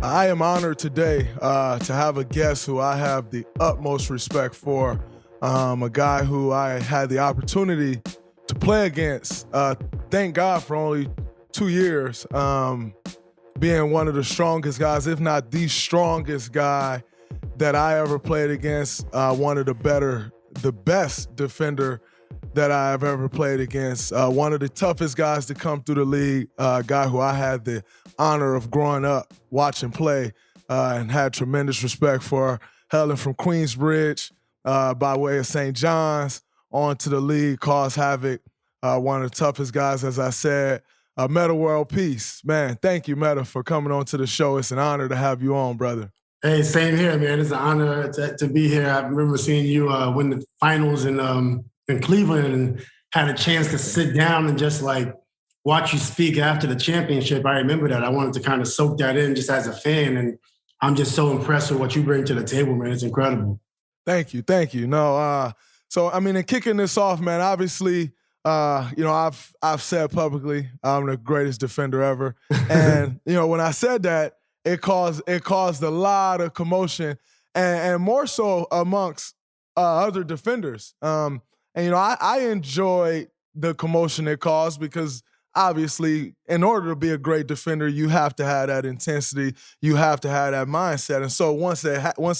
I am honored today to have a guest who I have the utmost respect for, a guy who I had the opportunity to play against, thank God for only 2 years, being one of the strongest guys, if not the strongest guy that I ever played against, one of the best defender that I have ever played against, one of the toughest guys to come through the league, a guy who I had the honor of growing up watching play and had tremendous respect for, hailing from Queensbridge by way of St. John's on to the league, caused havoc, one of the toughest guys, as I said, Metta World Peace. Man, thank you, Metta, for coming on to the show. It's an honor to have you on, brother. Hey, same here, man. It's an honor to be here. I remember seeing you win the finals in Cleveland and had a chance to sit down and just like watch you speak after the championship. I remember that. I wanted to kind of soak that in just as a fan. And I'm just so impressed with what you bring to the table, man. It's incredible. Thank you. No, so, I mean, in kicking this off, man, obviously, I've said publicly I'm the greatest defender ever. And, when I said that, it caused a lot of commotion and more so amongst other defenders. And I enjoyed the commotion it caused because obviously in order to be a great defender, you have to have that intensity, you have to have that mindset. And so once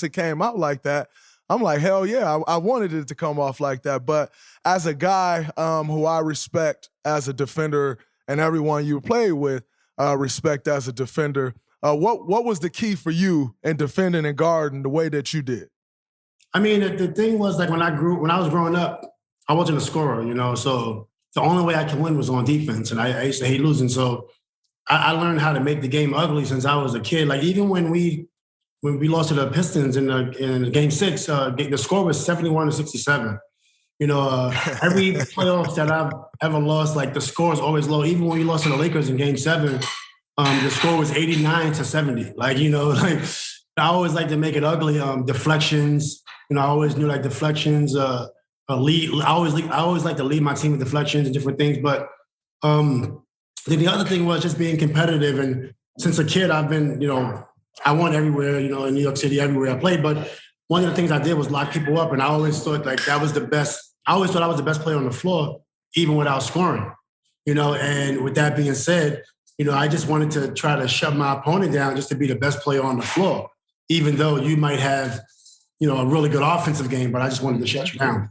it came out like that, I'm like, hell yeah, I wanted it to come off like that. But as a guy who I respect as a defender and everyone you play with respect as a defender, what was the key for you in defending and guarding the way that you did? I mean, the thing was like when I was growing up, I wasn't a scorer, so the only way I could win was on defense. And I used to hate losing. So I learned how to make the game ugly since I was a kid. Like even when we lost to the Pistons in game 6, the score was 71-67. Every playoffs that I've ever lost, like the score is always low. Even when we lost to the Lakers in game 7, the score was 89-70. I always like to make it ugly. Deflections, I always knew like deflections, lead. I always like to lead my team with deflections and different things. But then the other thing was just being competitive. And since a kid, I've been, I won everywhere, in New York City, everywhere I played. But one of the things I did was lock people up. And I always thought like that was the best. I always thought I was the best player on the floor, even without scoring, And with that being said, I just wanted to try to shut my opponent down just to be the best player on the floor, even though you might have, a really good offensive game, but I just wanted to shut you down.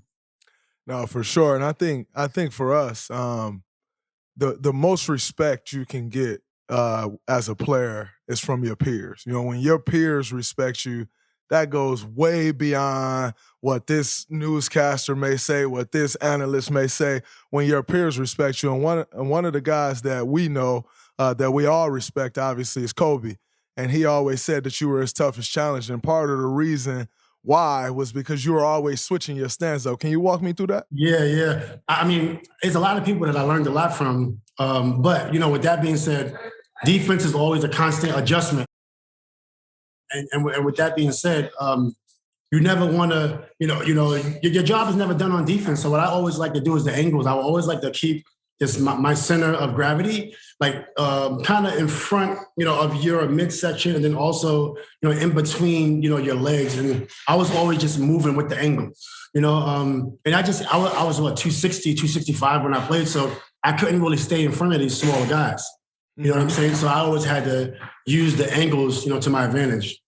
No, for sure. And I think for us, the most respect you can get as a player is from your peers. When your peers respect you, that goes way beyond what this newscaster may say, what this analyst may say. When your peers respect you, and one of the guys that we know that we all respect, obviously, is Kobe. And he always said that you were his toughest challenge. And part of the reason why was because you were always switching your stance, though. Can you walk me through that? Yeah. I mean, it's a lot of people that I learned a lot from. But, with that being said, defense is always a constant adjustment. And with that being said, you never want to, your job is never done on defense. So what I always like to do is the angles. I always like to keep my center of gravity, kind of in front, of your midsection, and then also, in between, your legs. And I was always just moving with the angle, and I was 260, 265 when I played. So I couldn't really stay in front of these smaller guys. You know what I'm saying? So I always had to use the angles, to my advantage.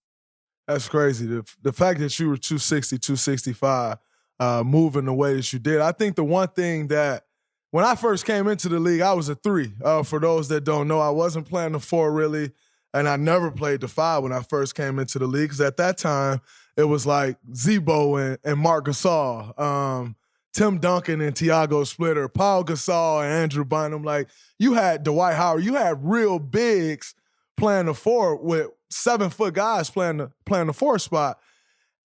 That's crazy. The fact that you were 260, 265, moving the way that you did. I think the one thing that, when I first came into the league, I was a 3. For those that don't know, I wasn't playing the 4 really, and I never played the 5 when I first came into the league, because at that time, it was like Zebo and Mark Gasol, Tim Duncan and Tiago Splitter, Paul Gasol and Andrew Bynum. Like, you had Dwight Howard. You had real bigs playing the 4 with 7-foot guys playing the 4 spot.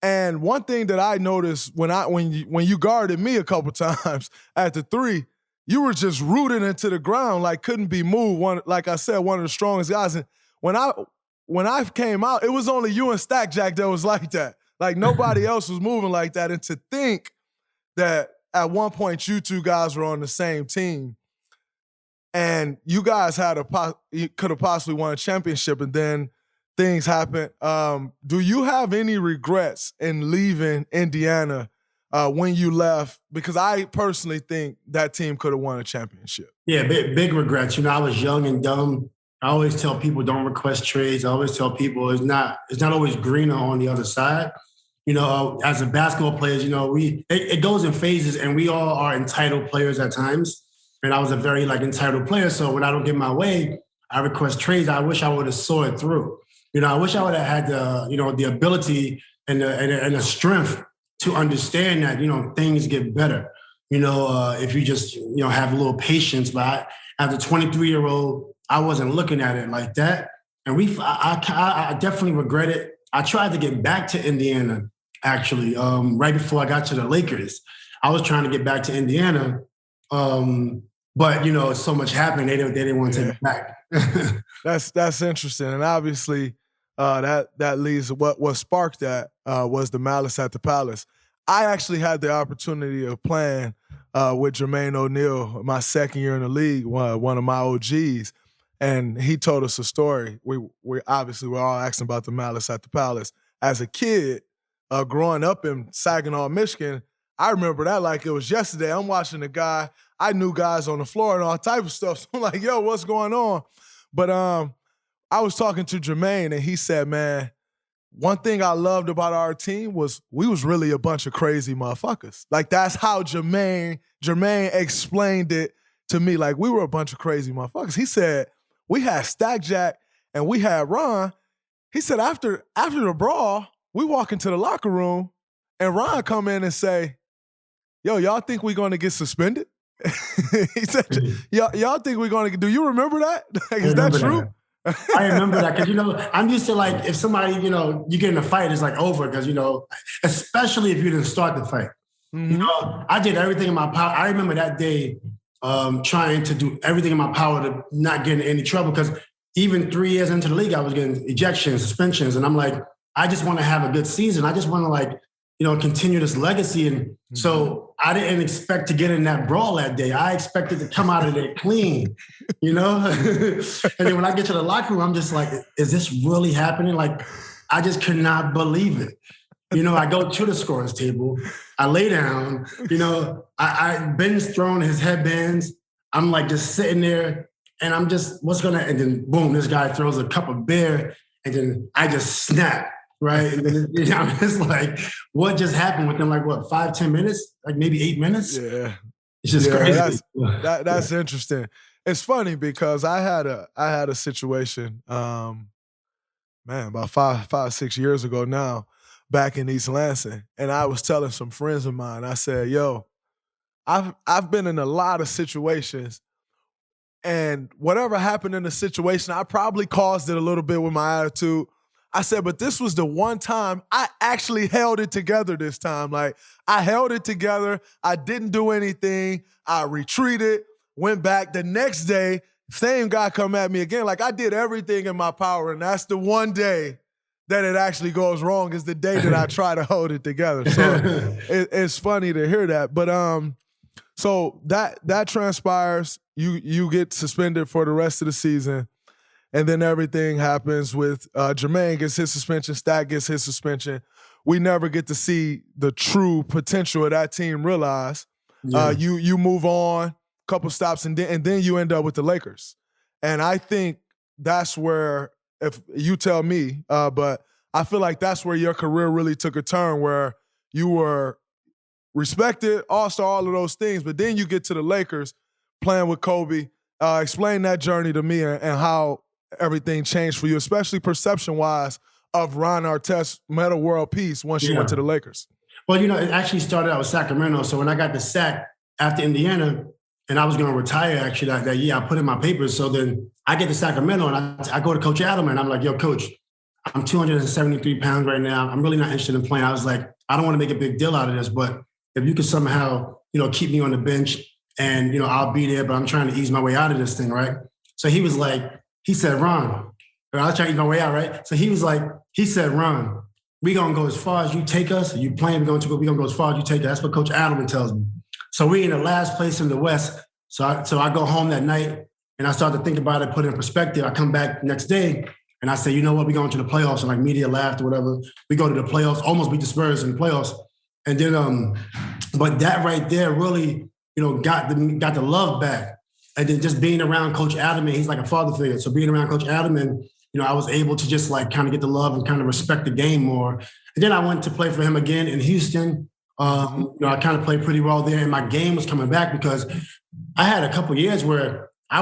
And one thing that I noticed when you guarded me a couple times at the 3, you were just rooted into the ground, like couldn't be moved. Like I said, one of the strongest guys. And when I came out, it was only you and Stack Jack that was like that. Like nobody else was moving like that. And to think that at one point you two guys were on the same team, and you guys you could have possibly won a championship, and then things happened. Do you have any regrets in leaving Indiana when you left? Because I personally think that team could have won a championship. Yeah, big regrets. I was young and dumb. I always tell people don't request trades. I always tell people it's not always greener on the other side. As a basketball players, it goes in phases, and we all are entitled players at times. And I was a very entitled player. So when I don't get my way, I request trades. I wish I would have saw it through. I wish I would have had the ability and the strength to understand that things get better. If you just have a little patience. But as a 23-year-old, I wasn't looking at it like that. And I definitely regret it. I tried to get back to Indiana, actually, right before I got to the Lakers. I was trying to get back to Indiana, but so much happened. They didn't want to take it back. That's interesting, and obviously that leads to what sparked that was the Malice at the Palace. I actually had the opportunity of playing with Jermaine O'Neal my second year in the league, one of my OGs. And he told us a story. We obviously we're all asking about the Malice at the Palace. As a kid, growing up in Saginaw, Michigan, I remember that like it was yesterday. I'm watching the guy. I knew guys on the floor and all type of stuff. So I'm like, yo, what's going on? But I was talking to Jermaine, and he said, man, one thing I loved about our team was we was really a bunch of crazy motherfuckers. Like that's how Jermaine explained it to me. Like we were a bunch of crazy motherfuckers. He said, we had Stack Jack and we had Ron. He said after the brawl, we walk into the locker room and Ron come in and say, yo, y'all think we're going to get suspended? He said, y'all think we're going to, do you remember that? Like, is that true? I remember that because, I'm used to if somebody, you get in a fight, it's over because, especially if you didn't start the fight. Mm-hmm. I did everything in my power. I remember that day trying to do everything in my power to not get in any trouble because even 3 years into the league, I was getting ejections, suspensions. And I'm like, I just want to have a good season. I just want to continue this legacy. And so I didn't expect to get in that brawl that day. I expected to come out of there clean, And then when I get to the locker room, I'm just like, is this really happening? I just could not believe it. I go to the scorer's table. I lay down. Ben's throwing his headbands. I'm just sitting there, and I'm just, and then boom, this guy throws a cup of beer, and then I just snap, right? And then I'm just like, what just happened within 5-10 minutes? Maybe 8 minutes? Yeah. It's just crazy. That's interesting. It's funny because I had a situation, about 5-6 years ago now, back in East Lansing, and I was telling some friends of mine, I said, yo, I've been in a lot of situations, and whatever happened in the situation, I probably caused it a little bit with my attitude. I said, but this was the one time I actually held it together this time. I held it together. I didn't do anything. I retreated, went back. The next day, same guy come at me again. I did everything in my power, and that's the one day that it actually goes wrong is the day that I try to hold it together. So it's funny to hear that. But so that transpires. You get suspended for the rest of the season. And then everything happens with Jermaine gets his suspension, Stack gets his suspension. We never get to see the true potential of that team realize. Yeah. You move on, couple stops, and then you end up with the Lakers. And I think that's where, if you tell me, but I feel like that's where your career really took a turn, where you were respected, all-star, all of those things, but then you get to the Lakers playing with Kobe. Explain that journey to me and how everything changed for you, especially perception-wise of Ron Artest's Metta World Peace once you went to the Lakers. Well, it actually started out with Sacramento. So when I got the sack after Indiana, and I was going to retire actually that year, I put in my papers. So then I get to Sacramento, and I go to Coach Adelman. I'm like, yo, Coach, I'm 273 pounds right now. I'm really not interested in playing. I was like, I don't want to make a big deal out of this, but if you could somehow, keep me on the bench and, I'll be there, but I'm trying to ease my way out of this thing, right? So he said, Ron, I was trying to ease my way out, right? So he said, Ron, we going to go as far as you take us. You playing, we're going to go as far as you take us. That's what Coach Adelman tells me. So we in the last place in the West. So I go home that night and I start to think about it, put it in perspective. I come back next day And I said, you know what, we're going to the playoffs. And like media laughed or whatever. We go to the playoffs, almost beat the Spurs in the playoffs. And then, but that right there really, got the love back. And then just being around Coach Adamman, he's like a father figure. So being around Coach Adamman, I was able to just like kind of get the love and kind of respect the game more. And then I went to play for him again in Houston. I kind of played pretty well there, and my game was coming back because I had a couple years where I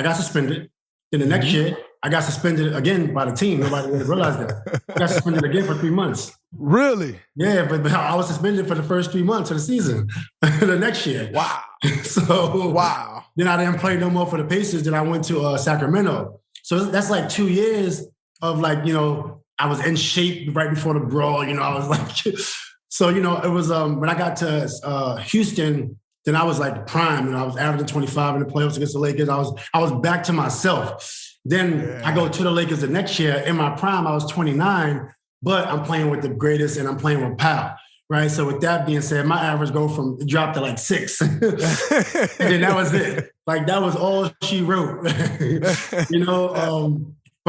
got suspended. Then the next year, I got suspended again by the team. Nobody really realized that. I got suspended again for 3 months. Really? Yeah, but I was suspended for the first 3 months of the season. The next year. Wow. So wow. Then I didn't play no more for the Pacers. Then I went to Sacramento. So that's like 2 years of like, I was in shape right before the brawl. I was like, so, it was when I got to Houston, then I was like prime. I was averaging 25 in the playoffs against the Lakers. I was back to myself. Then I go to the Lakers the next year. In my prime, I was 29, but I'm playing with the greatest and I'm playing with Powell. Right. So with that being said, my average dropped to like 6. And then that was it. Like that was all she wrote. But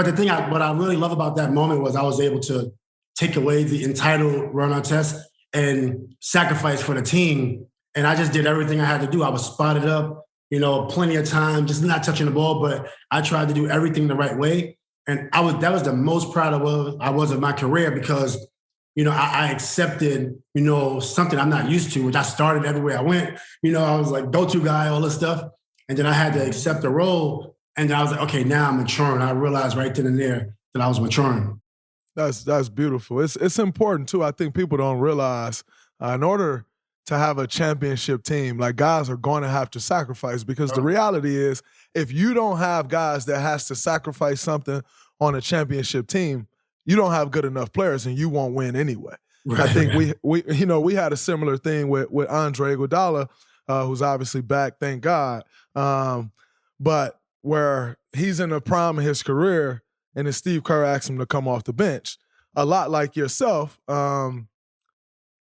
the thing what I really love about that moment was I was able to take away the entitled run on test and sacrifice for the team. And I just did everything I had to do. I was spotted up, plenty of time, just not touching the ball, but I tried to do everything the right way. And that was the most proud I was of my career because, I accepted, something I'm not used to, which I started everywhere I went. I was like go-to guy, all this stuff. And then I had to accept the role. And then I was like, okay, now I'm maturing. I realized right then and there that I was maturing. That's beautiful. It's important too. I think people don't realize in order to have a championship team, like guys are going to have to sacrifice because the reality is if you don't have guys that has to sacrifice something on a championship team, you don't have good enough players and you won't win anyway. Right. I think we had a similar thing with Andre Iguodala, who's obviously back, thank God. But where he's in the prime of his career and then Steve Kerr asked him to come off the bench, a lot like yourself,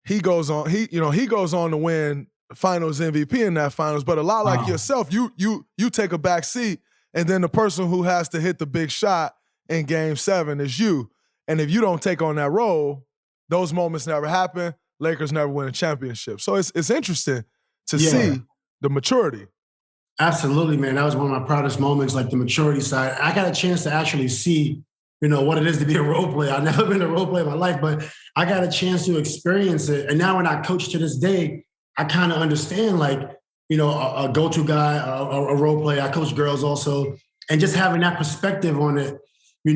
he goes on to win Finals MVP in that Finals. But a lot like yourself, you take a back seat, and then the person who has to hit the big shot in Game 7 is you. And if you don't take on that role, those moments never happen. Lakers never win a championship. So it's interesting to see the maturity. Absolutely, man. That was one of my proudest moments, like the maturity side. I got a chance to actually see, what it is to be a role player. I've never been a role player in my life, but I got a chance to experience it. And now when I coach to this day, I kind of understand, like, a go-to guy, a role player. I coach girls also. And just having that perspective on it,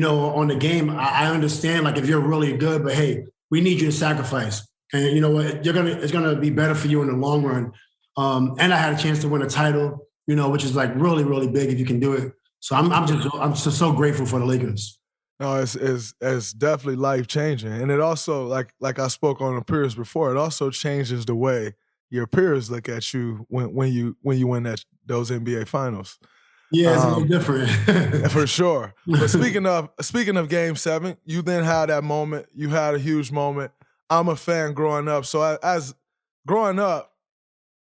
on the game, I understand, like, if you're really good, but hey, we need you to sacrifice. And you know what? It's gonna be better for you in the long run. And I had a chance to win a title, which is like really, really big if you can do it. So I'm just so grateful for the Lakers. No, it's definitely life changing, and it also like I spoke on the peers before. It also changes the way your peers look at you when you win those NBA finals. Yeah, it's a little different. For sure. But speaking of Game 7, you then had that moment. You had a huge moment. I'm a fan growing up, so as growing up,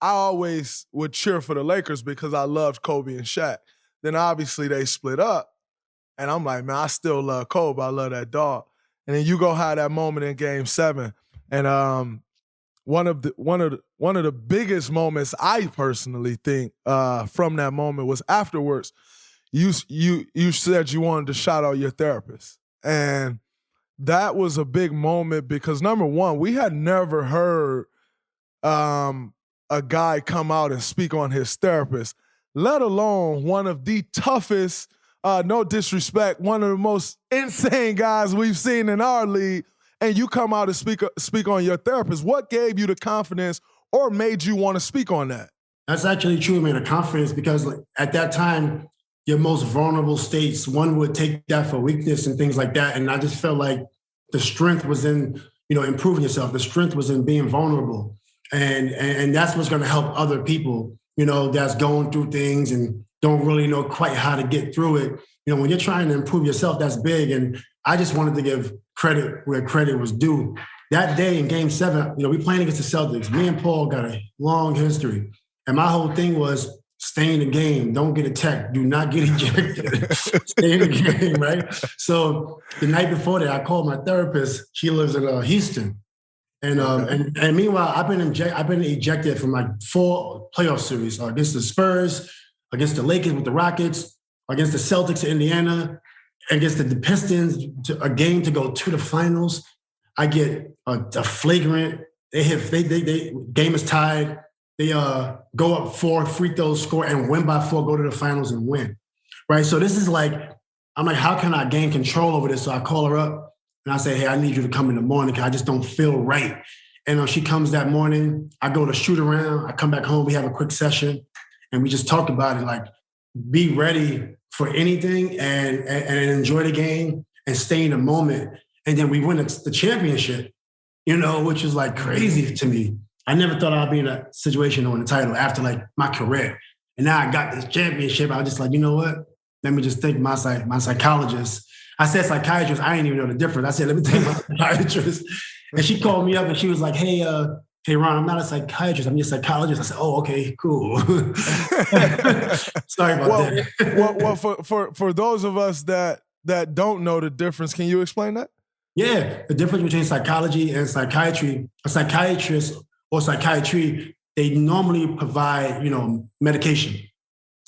I always would cheer for the Lakers because I loved Kobe and Shaq. Then obviously they split up, and I'm like, man, I still love Kobe. I love that dog. And then you go have that moment in Game 7, and one of the biggest moments I personally think from that moment was afterwards. You said you wanted to shout out your therapist, and that was a big moment because number one, we had never heard a guy come out and speak on his therapist, let alone one of the toughest, no disrespect, one of the most insane guys we've seen in our league, and you come out and speak on your therapist. What gave you the confidence or made you want to speak on that? That's actually true, man, the confidence, because at that time, your most vulnerable states, one would take that for weakness and things like that. And I just felt like the strength was in, improving yourself. The strength was in being vulnerable. And that's what's going to help other people, that's going through things and don't really know quite how to get through it. When you're trying to improve yourself, that's big. And I just wanted to give credit where credit was due. That day in Game 7, we playing against the Celtics. Me and Paul got a long history. And my whole thing was, stay in the game. Don't get attacked. Do not get ejected. Stay in the game, right? So the night before that, I called my therapist. She lives in Houston. And meanwhile, I've been ejected from like 4 playoff series against the Spurs, against the Lakers with the Rockets, against the Celtics in Indiana, against the Pistons, a game to go to the finals. I get a flagrant. They game is tied. They go up 4 free throws, score, and win by 4, go to the finals and win. Right? So this is like, I'm like, how can I gain control over this? So I call her up and I say, hey, I need you to come in the morning because I just don't feel right. And she comes that morning. I go to shoot around. I come back home. We have a quick session and we just talk about it. Like, be ready for anything and enjoy the game and stay in the moment. And then we win the championship, which is like crazy to me. I never thought I'd be in a situation to win the title after like my career. And now I got this championship. I was just like, you know what? Let me just thank my psychologist. I said psychiatrist. I didn't even know the difference. I said, let me thank my psychiatrist. And she called me up and she was like, hey, Ron, I'm not a psychiatrist. I'm just a psychologist. I said, oh, okay, cool. Sorry about that. Well, for those of us that don't know the difference, can you explain that? Yeah, the difference between psychology and psychiatry. A psychiatrist or psychiatry, they normally provide, medication,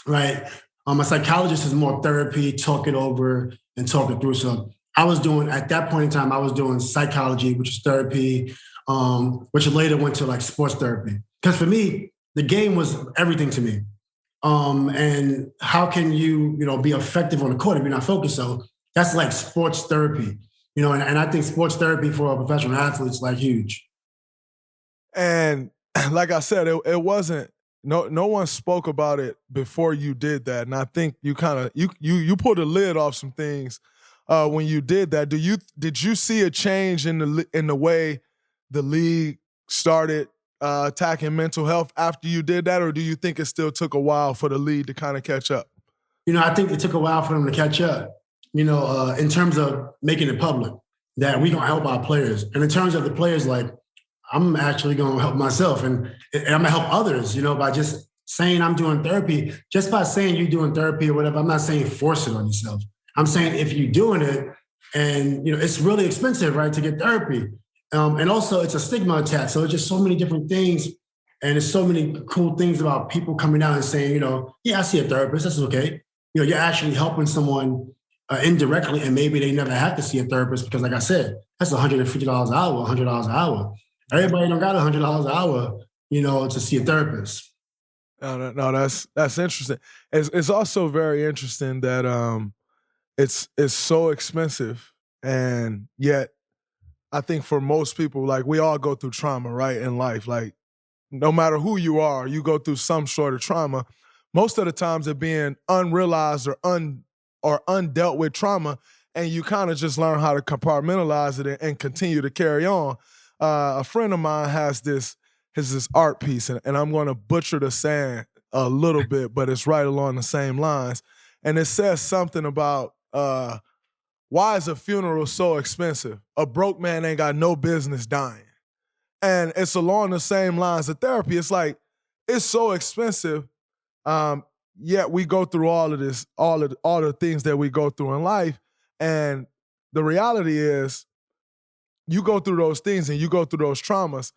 right? A psychologist is more therapy, talk it over and talk it through. So at that point in time, I was doing psychology, which is therapy, which later went to like sports therapy. Because for me, the game was everything to me. And how can you, be effective on the court if you're not focused? So that's like sports therapy, and I think sports therapy for a professional athlete is like huge. And like I said, it wasn't, no one spoke about it before you did that. And I think you kind of, you pulled a lid off some things when you did that. Did you see a change in the way the league started attacking mental health after you did that? Or do you think it still took a while for the league to kind of catch up? I think it took a while for them to catch up, in terms of making it public that we're going to help our players. And in terms of the players, like, I'm actually going to help myself and I'm going to help others, by just saying I'm doing therapy. Just by saying you're doing therapy or whatever, I'm not saying force it on yourself. I'm saying if you're doing it and, it's really expensive, right, to get therapy. And also it's a stigma attack. So it's just so many different things. And there's so many cool things about people coming out and saying, yeah, I see a therapist. That's okay. You're actually helping someone indirectly and maybe they never have to see a therapist because like I said, that's $150 an hour, $100 an hour. Everybody don't got $100 an hour, to see a therapist. No, that's interesting. It's also very interesting that it's so expensive, and yet I think for most people, like we all go through trauma, right, in life. Like no matter who you are, you go through some sort of trauma. Most of the times, it being unrealized or undealt with trauma, and you kind of just learn how to compartmentalize it and continue to carry on. A friend of mine has this art piece, and I'm going to butcher the saying a little bit, but it's right along the same lines. And it says something about why is a funeral so expensive? A broke man ain't got no business dying. And it's along the same lines of therapy. It's like, it's so expensive, yet we go through all of this, all the things that we go through in life. And the reality is, you go through those things and you go through those traumas.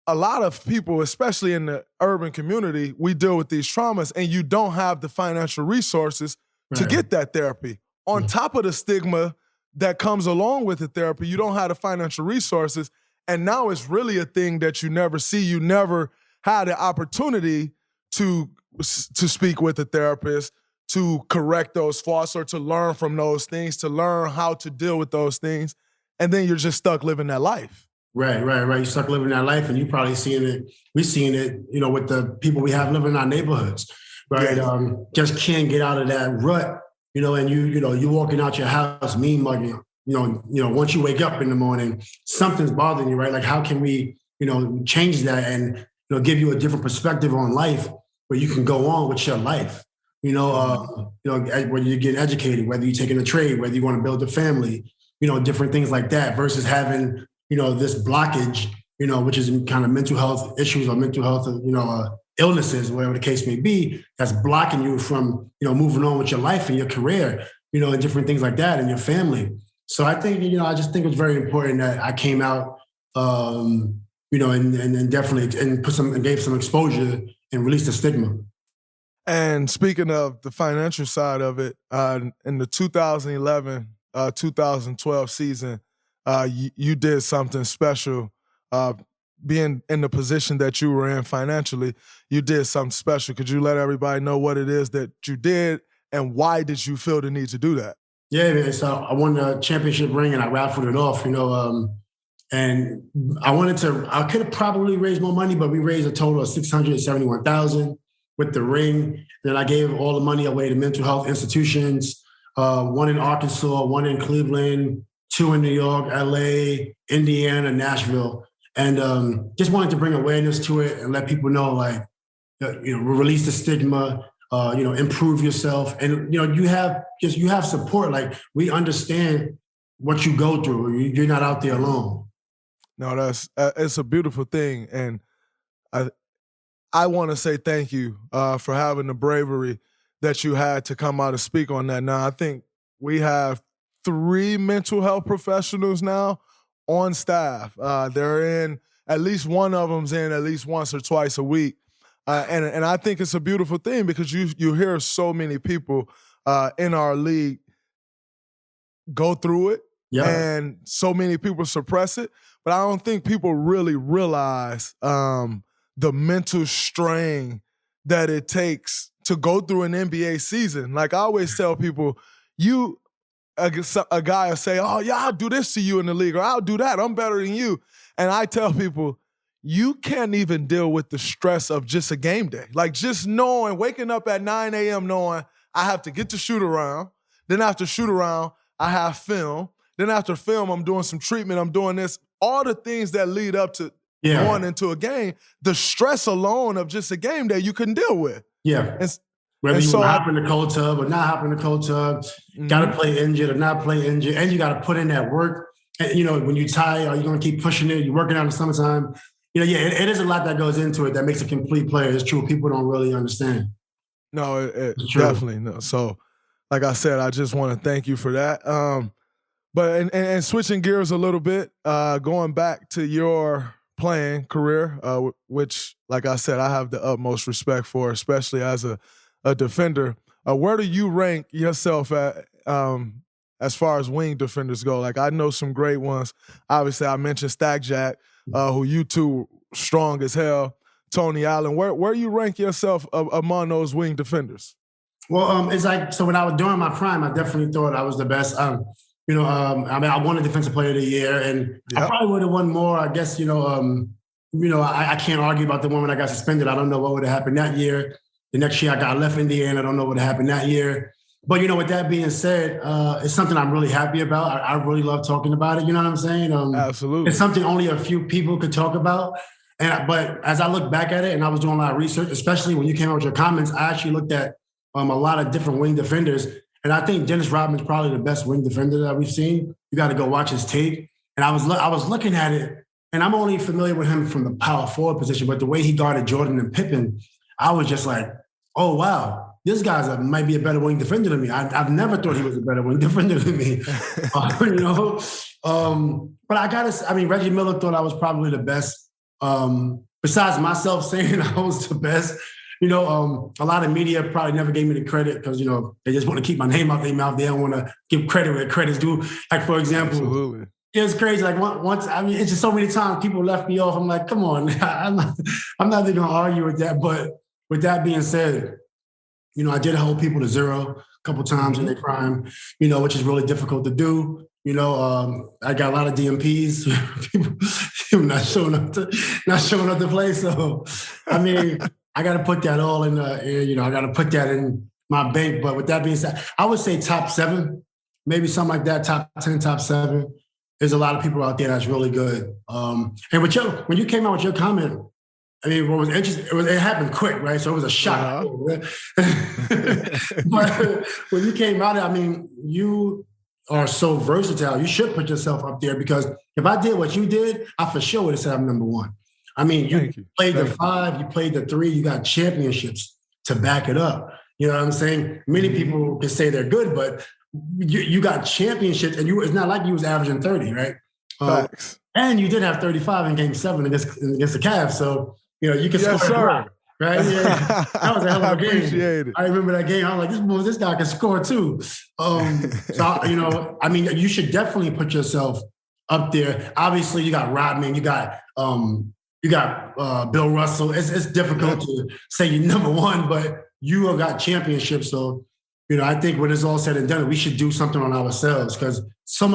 A lot of people, especially in the urban community, we deal with these traumas and you don't have the financial resources to get that therapy. On top of the stigma that comes along with the therapy, you don't have the financial resources. And now it's really a thing that you never see. You never had the opportunity to speak with a therapist, to correct those faults or to learn from those things, to learn how to deal with those things. And then you're just stuck living that life. Right. You're stuck living that life, and you probably seeing it. We're seeing it, with the people we have living in our neighborhoods, right? Yeah. Just can't get out of that rut, and you're walking out your house, mean mugging. Once you wake up in the morning, something's bothering you, right? Like, how can we, change that and give you a different perspective on life where you can go on with your life. Whether you're getting educated, whether you're taking a trade, whether you want to build a family. Different things like that versus having, this blockage, which is kind of mental health issues or mental health, illnesses, whatever the case may be, that's blocking you from, moving on with your life and your career, and different things like that, and your family. So I think, I just think it was very important that I came out, and definitely and gave some exposure and released the stigma. And speaking of the financial side of it, in the 2011-2012 season, you did something special. Being in the position that you were in financially, you did something special. Could you let everybody know what it is that you did and why did you feel the need to do that? Yeah, man. So I won the championship ring and I raffled it off, and I could have probably raised more money, but we raised a total of $671,000 with the ring. Then I gave all the money away to mental health institutions, one in Arkansas, one in Cleveland, 2 in New York, LA, Indiana, Nashville. And just wanted to bring awareness to it and let people know, release the stigma, improve yourself. And, you have support. Like, we understand what you go through. You're not out there alone. No, it's a beautiful thing. And I want to say thank you for having the bravery that you had to come out and speak on that. Now, I think we have 3 mental health professionals now on staff. They're in, at least one of them's in at least once or twice a week. And I think it's a beautiful thing because you hear so many people in our league go through it, and so many people suppress it. But I don't think people really realize the mental strain that it takes to go through an NBA season. Like I always tell people, a guy will say, oh, yeah, I'll do this to you in the league, or I'll do that. I'm better than you. And I tell people, you can't even deal with the stress of just a game day. Like just waking up at 9 a.m. knowing I have to get to shoot around. Then after shoot around, I have film. Then after film, I'm doing some treatment. I'm doing this. All the things that lead up to going into a game, the stress alone of just a game day you couldn't deal with. Yeah. Whether you hop in the cold tub or not hop in the cold tub, got to play injured or not play injured, and you got to put in that work. And, when you're tired, are you going to keep pushing it? You're working out in the summertime. It is a lot that goes into it that makes a complete player. It's true. People don't really understand. No, it definitely. No. So, like I said, I just want to thank you for that. But and switching gears a little bit, going back to your playing career, which, like I said, I have the utmost respect for, especially as a defender. Where do you rank yourself at as far as wing defenders go? Like I know some great ones. Obviously, I mentioned Stack Jack, who you two strong as hell. Tony Allen. Where you rank yourself among those wing defenders? Well, it's like, so when I was during my prime, I definitely thought I was the best. I won a Defensive Player of the Year, and I probably would have won more. I guess, I can't argue about the one when I got suspended. I don't know what would have happened that year. The next year I left Indiana. I don't know what happened that year. But, with that being said, it's something I'm really happy about. I really love talking about it. You know what I'm saying? Absolutely. It's something only a few people could talk about. But as I look back at it, and I was doing a lot of research, especially when you came out with your comments, I actually looked at a lot of different wing defenders. And I think Dennis Rodman is probably the best wing defender that we've seen. You got to go watch his tape. And I was looking at it, and I'm only familiar with him from the power forward position, but the way he guarded Jordan and Pippen, I was just like, oh, wow, this guy might be a better wing defender than me. I've never thought he was a better wing defender than me. But Reggie Miller thought I was probably the best. Besides myself saying I was the best, a lot of media probably never gave me the credit because, they just want to keep my name out their mouth. They don't want to give credit where credit's due. Like, for example, absolutely. It's crazy. Like once, it's just so many times people left me off. I'm like, come on, I'm not even going to argue with that. But with that being said, I did hold people to 0 a couple times in their prime, which is really difficult to do. I got a lot of DMPs, people not showing up to play. So, I got to put that all in, I got to put that in my bank. But with that being said, I would say top 7, maybe something like that, top 10, top 7. There's a lot of people out there that's really good. And when you came out with your comment, what was interesting, it happened quick, right? So it was a shock. But when you came out, you are so versatile. You should put yourself up there because if I did what you did, I for sure would have said I'm number 1. I mean, you Thank you. played the Thank you. 5, you played the 3, you got championships to back it up. You know what I'm saying? Many people can say they're good, but you got championships, and it's not like you was averaging 30, right? Facts. And you did have 35 in Game 7 against the Cavs, so you can Yes, score a sir. lot, right? Yeah, that was a hell of a game. Appreciate it. I remember that game. I was like, this guy can score too. So I mean, you should definitely put yourself up there. Obviously, you got Rodman, you got Bill Russell. It's difficult to say you're number one, but you have got championships. So, I think when it's all said and done, we should do something on ourselves, because so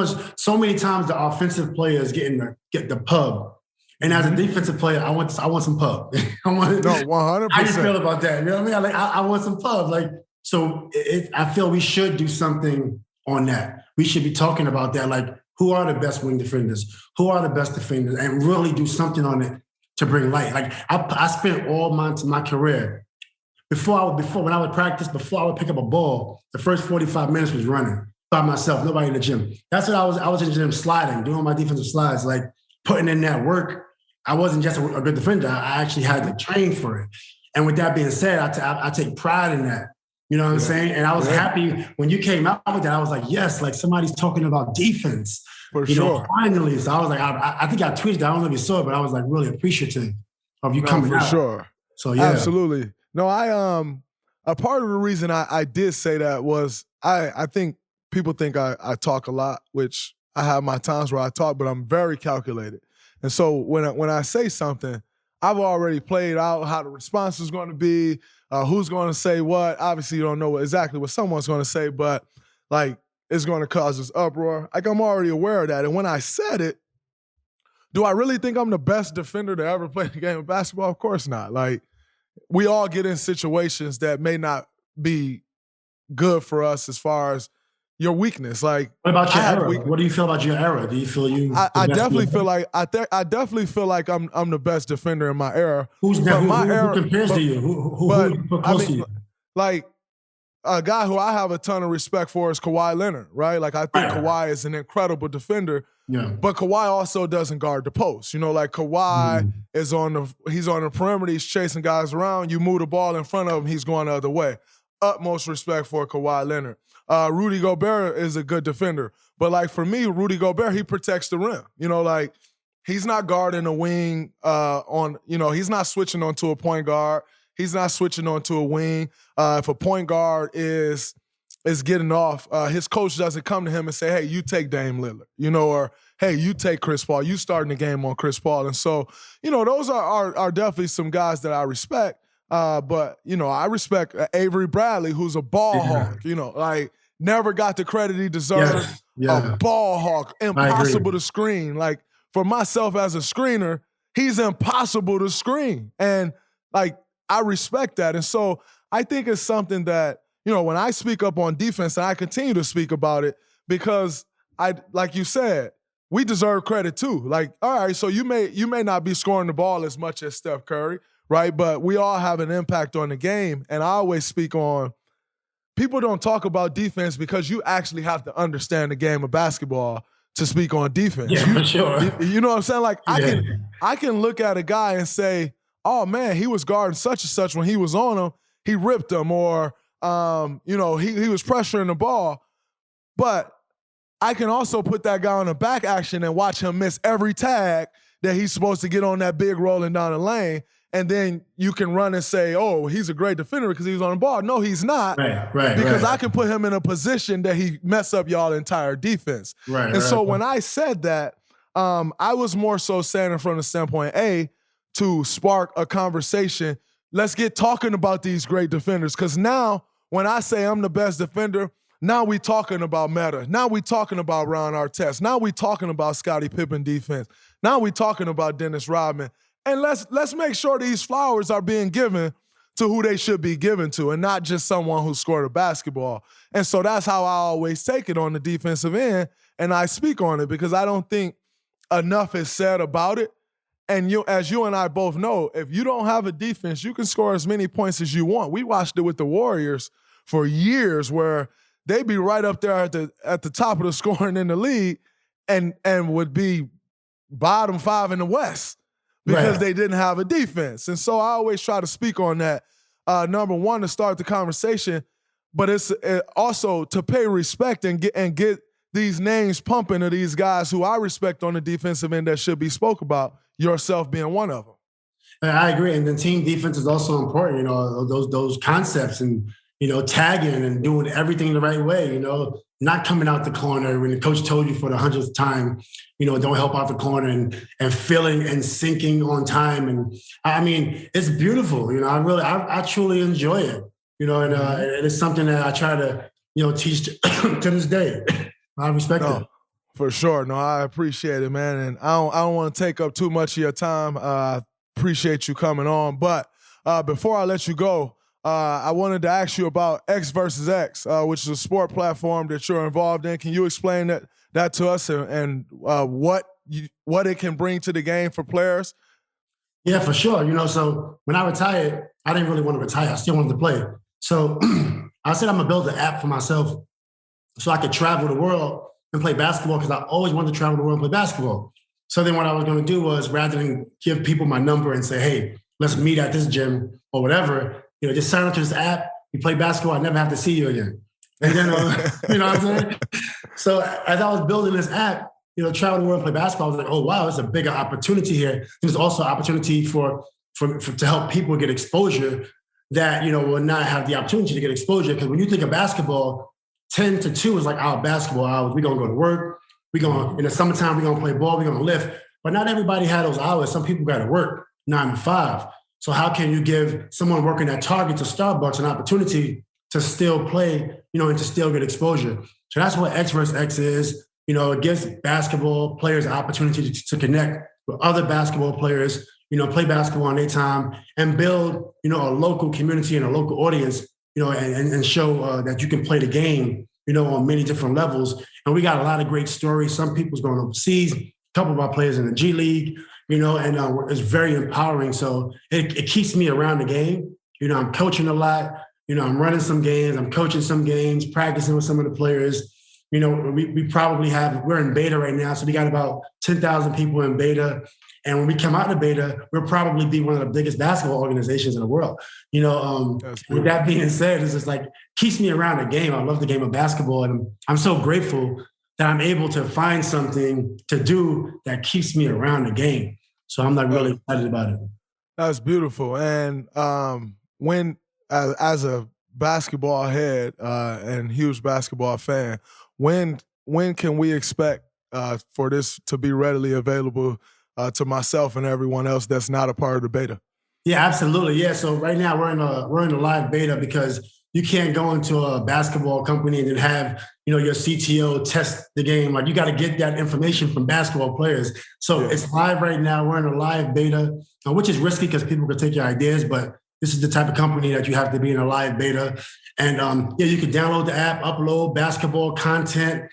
many times the offensive players get the pub. And as a defensive player, I want some pub. No, 100%. How do you feel about that? You know what I mean? I want some pub. I feel we should do something on that. We should be talking about that. Like, who are the best wing defenders? Who are the best defenders? And really do something on it to bring light. Like, I spent all my career when I would practice, before I would pick up a ball, the first 45 minutes was running by myself, nobody in the gym. That's what I was in the gym, sliding, doing my defensive slides, like putting in that work. I wasn't just a good defender. I actually had to train for it. And with that being said, I take pride in that. You know what I'm saying? And I was happy when you came out with that. I was like, yes, like somebody's talking about defense. For sure. Finally. So I was like, I think I tweeted that. I don't know if you saw it, but I was like really appreciative of you coming out. For sure. So yeah. Absolutely. No, a part of the reason I did say that was I think people think I talk a lot, which I have my times where I talk, but I'm very calculated. And so when I say something, I've already played out how the response is going to be, who's going to say what. Obviously, you don't know exactly what someone's going to say, but like it's going to cause this uproar. Like, I'm already aware of that. And when I said it, do I really think I'm the best defender to ever play the game of basketball? Of course not. Like, we all get in situations that may not be good for us as far as your weakness. Like, what about your era? What do you feel about your era? Do you feel I definitely feel like I definitely feel like I'm the best defender in my era. Who compares to you? Who put close to you? Like, a guy who I have a ton of respect for is Kawhi Leonard, right? Like, I think Kawhi is an incredible defender. Yeah. But Kawhi also doesn't guard the post. Like Kawhi he's on the perimeter, he's chasing guys around. You move the ball in front of him, he's going the other way. Utmost respect for Kawhi Leonard. Rudy Gobert is a good defender. But like for me, Rudy Gobert, he protects the rim. Like he's not guarding a wing he's not switching onto a point guard. He's not switching onto a wing. If a point guard is getting off, his coach doesn't come to him and say, hey, you take Dame Lillard, or hey, you take Chris Paul. You starting the game on Chris Paul. And so, those are definitely some guys that I respect. But, I respect Avery Bradley, who's a ball hawk, like never got the credit he deserved. A ball hawk, impossible to screen. Like, for myself as a screener, he's impossible to screen. And like, I respect that. And so I think it's something that, when I speak up on defense, and I continue to speak about it, because like you said, we deserve credit too. Like, all right, so you may not be scoring the ball as much as Steph Curry, right? But we all have an impact on the game. And I always speak on, people don't talk about defense because you actually have to understand the game of basketball to speak on defense. Yeah, for sure. You know what I'm saying? Like, I can look at a guy and say, oh man, he was guarding such and such when he was on him, he ripped him, or he was pressuring the ball. But I can also put that guy on the back action and watch him miss every tag that he's supposed to get on that big rolling down the lane. And then you can run and say, oh, he's a great defender because he's on the ball. No, he's not. Right. Because I can put him in a position that he mess up y'all entire defense. Right. And so when I said that, I was more so saying it from the standpoint, to spark a conversation. Let's get talking about these great defenders. Because now, when I say I'm the best defender, now we talking about Metta. Now we talking about Ron Artest. Now we talking about Scottie Pippen defense. Now we talking about Dennis Rodman. And let's make sure these flowers are being given to who they should be given to, and not just someone who scored a basketball. And so that's how I always take it on the defensive end, and I speak on it because I don't think enough is said about it. And as you and I both know, if you don't have a defense, you can score as many points as you want. We watched it with the Warriors for years, where they'd be right up there at the top of the scoring in the league, and would be bottom 5 in the West. because Right. they didn't have a defense. And so I always try to speak on that. Number one, to start the conversation, but it's also to pay respect and get these names pumping to these guys who I respect on the defensive end that should be spoke about, yourself being one of them. I agree. And the team defense is also important, those concepts and, tagging and doing everything the right way, not coming out the corner when the coach told you for the 100th time, don't help out the corner and filling and sinking on time. And I mean, it's beautiful. I truly enjoy it, and it's something that I try to, teach to this day. I respect it. For sure. No, I appreciate it, man. And I don't want to take up too much of your time. Appreciate you coming on. But before I let you go, I wanted to ask you about X versus X, which is a sport platform that you're involved in. Can you explain that to us and what it can bring to the game for players? Yeah, for sure. So when I retired, I didn't really want to retire. I still wanted to play. So I said I'm going to build an app for myself so I could travel the world and play basketball because I always wanted to travel the world and play basketball. So then what I was going to do was, rather than give people my number and say, hey, let's meet at this gym or whatever, just sign up to this app, you play basketball, I never have to see you again. And then, you know what I'm saying? So as I was building this app, travel the world and play basketball, I was like, oh, wow, there's a bigger opportunity here. There's also opportunity for to help people get exposure that, will not have the opportunity to get exposure. Because when you think of basketball, 10 to 2 is like our basketball hours. We're going to go to work. In the summertime, we're going to play ball. We're going to lift. But not everybody had those hours. Some people got to work 9 to 5. So how can you give someone working at Target to Starbucks an opportunity to still play, and to still get exposure? So that's what X versus X is. It gives basketball players an opportunity to connect with other basketball players, play basketball on their time and build, a local community and a local audience, and show that you can play the game, on many different levels. And we got a lot of great stories. Some people's going overseas, a couple of our players in the G League, and it's very empowering. So it keeps me around the game. I'm coaching a lot. I'm running some games. I'm coaching some games, practicing with some of the players. We're in beta right now. So we got about 10,000 people in beta. And when we come out of beta, we'll probably be one of the biggest basketball organizations in the world. With that being said, it's just like keeps me around the game. I love the game of basketball. And I'm so grateful that I'm able to find something to do that keeps me around the game. So I'm really excited about it. That's beautiful. And when, as a basketball head and huge basketball fan, when can we expect for this to be readily available to myself and everyone else that's not a part of the beta? Yeah, absolutely. Yeah. So right now we're in a live beta because you can't go into a basketball company and then have, your CTO test the game. Like you got to get that information from basketball players. So It's live right now. We're in a live beta, which is risky because people can take your ideas, but this is the type of company that you have to be in a live beta. And you can download the app, upload basketball content,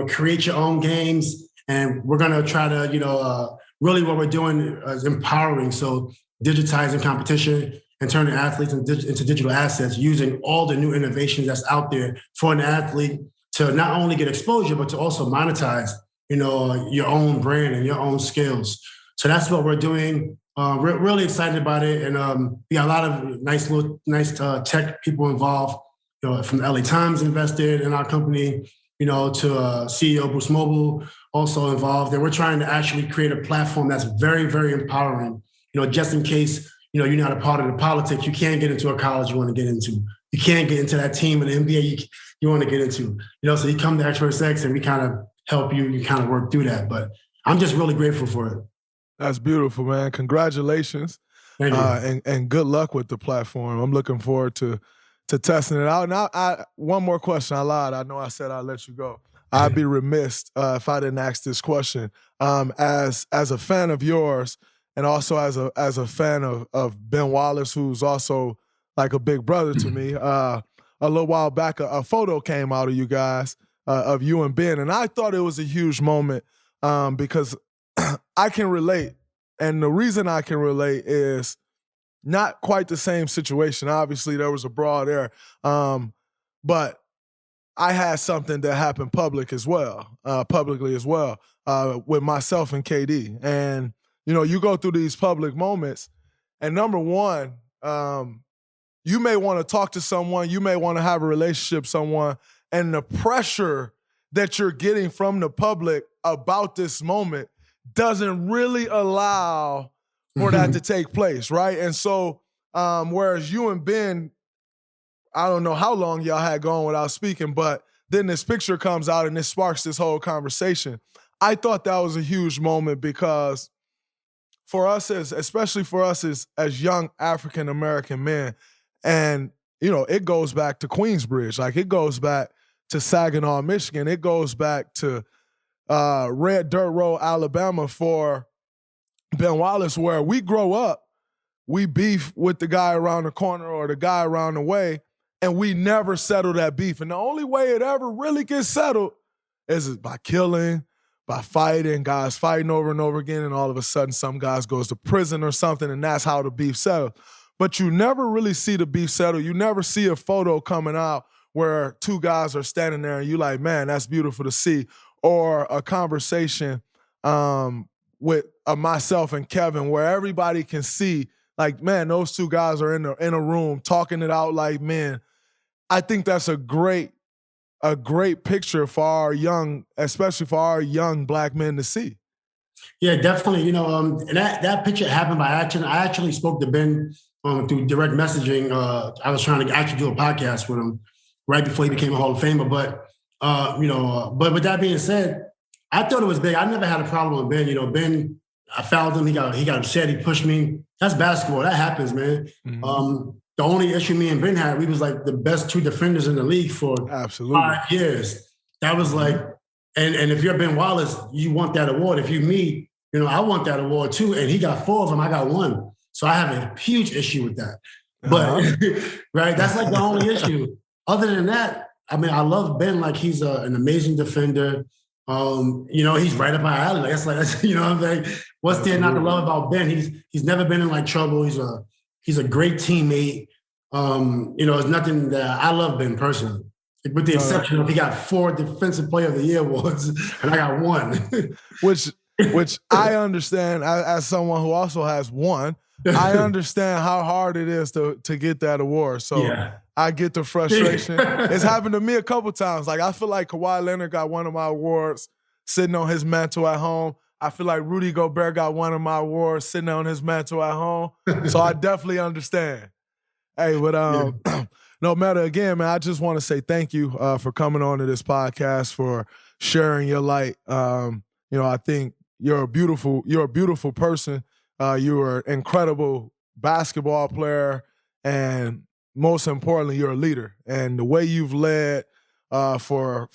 create your own games. And we're going to try to, really what we're doing is empowering. So digitizing competition and turning athletes into digital assets using all the new innovations that's out there for an athlete to not only get exposure, but to also monetize, your own brand and your own skills. So that's what we're doing. We're really excited about it. And we got a lot of nice tech people involved, from the LA Times invested in our company, to CEO Bruce Mobile also involved. And we're trying to actually create a platform that's very, very empowering, just in case, you're not a part of the politics. You can't get into a college you want to get into. You can't get into that team in the NBA you want to get into. So you come to X versus X and we kind of help you kind of work through that. But I'm just really grateful for it. That's beautiful, man. Congratulations. Thank you. And good luck with the platform. I'm looking forward to testing it out. Now, one more question. I lied. I know I said I'd let you go. I'd be remiss if I didn't ask this question. As a fan of yours, and also as a fan of Ben Wallace, who's also like a big brother to me, a little while back, a photo came out of you guys, of you and Ben, and I thought it was a huge moment because I can relate. And the reason I can relate is not quite the same situation. Obviously, there was a brawl there, but I had something that happened publicly as well, with myself and KD. And you go through these public moments, and number one, you may want to talk to someone, you may want to have a relationship with someone, and the pressure that you're getting from the public about this moment doesn't really allow for that to take place, right? And so, whereas you and Ben, I don't know how long y'all had gone without speaking, but then this picture comes out and it sparks this whole conversation. I thought that was a huge moment because for us, especially for us as young African-American men, and, it goes back to Queensbridge. Like, it goes back to Saginaw, Michigan. It goes back to Red Dirt Road, Alabama for Ben Wallace, where we grow up, we beef with the guy around the corner or the guy around the way, and we never settle that beef. And the only way it ever really gets settled is by killing, by fighting, guys fighting over and over again, and all of a sudden some guys goes to prison or something, and that's how the beef settles. But you never really see the beef settle. You never see a photo coming out where two guys are standing there and you like, man, that's beautiful to see. Or a conversation with myself and Kevin where everybody can see, like, man, those two guys are in a room talking it out like men. I think that's a great picture for our young, especially for our young black men to see. Yeah, definitely. And that picture happened by accident. I actually spoke to Ben through direct messaging. I was trying to actually do a podcast with him right before he became a Hall of Famer. But but with that being said, I thought it was big. I never had a problem with Ben. Ben, I fouled him. He got upset. He pushed me. That's basketball. That happens, man. Mm-hmm. The only issue me and Ben had, we was like the best two defenders in the league for absolutely 5 years. That was like, and if you're Ben Wallace, you want that award. If you me, I want that award too. And he got 4 of them. I got 1. So I have a huge issue with that. But right, that's like the only issue. Other than that, I mean, I love Ben. Like, he's an amazing defender. He's right up my alley. Like, that's I'm like, what's there not to love about Ben? He's never been in like trouble. He's a great teammate. It's nothing that I love Ben personally, with the exception of he got 4 Defensive Player of the Year awards and I got 1. which I understand as someone who also has 1. I understand how hard it is to get that award. So yeah. I get the frustration. It's happened to me a couple times. Like, I feel like Kawhi Leonard got one of my awards sitting on his mantle at home. I feel like Rudy Gobert got one of my awards sitting on his mantle at home. So I definitely understand. Hey, but no matter, again, man, I just want to say thank you for coming on to this podcast, for sharing your light. I think you're a beautiful person. You're an incredible basketball player, and most importantly, you're a leader. And the way you've led for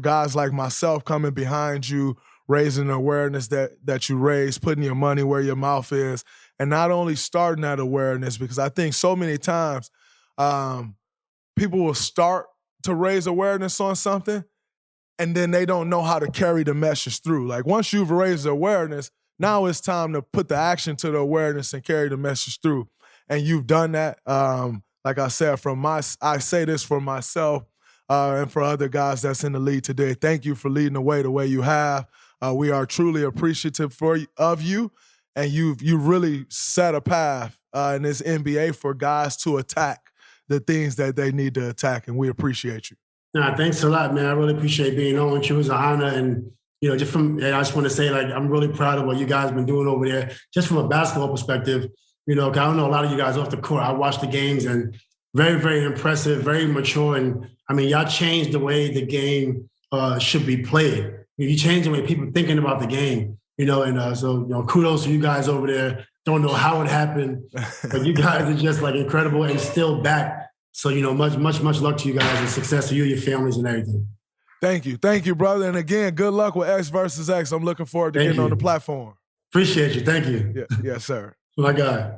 guys like myself coming behind you, raising the awareness that you raise, putting your money where your mouth is, and not only starting that awareness, because I think so many times people will start to raise awareness on something, and then they don't know how to carry the message through. Like, once you've raised the awareness, now it's time to put the action to the awareness and carry the message through. And you've done that. Like I said, I say this for myself and for other guys that's in the league today. Thank you for leading the way you have. We are truly appreciative of you, and you really set a path in this NBA for guys to attack the things that they need to attack, and we appreciate you. Nah, thanks a lot, man. I really appreciate being on with you. It was an honor, and I just want to say, like, I'm really proud of what you guys have been doing over there, just from a basketball perspective. 'Cause I don't know a lot of you guys off the court. I watched the games, and very, very impressive, very mature, and I mean, y'all changed the way the game should be played. You changed the way people thinking about the game, so kudos to you guys over there. Don't know how it happened, but you guys are just like incredible and still back. So, much luck to you guys and success to you, your families, and everything. Thank you, brother. And again, good luck with X versus X. I'm looking forward to getting on the platform. Appreciate you. Thank you. Yeah, yes, sir. My guy.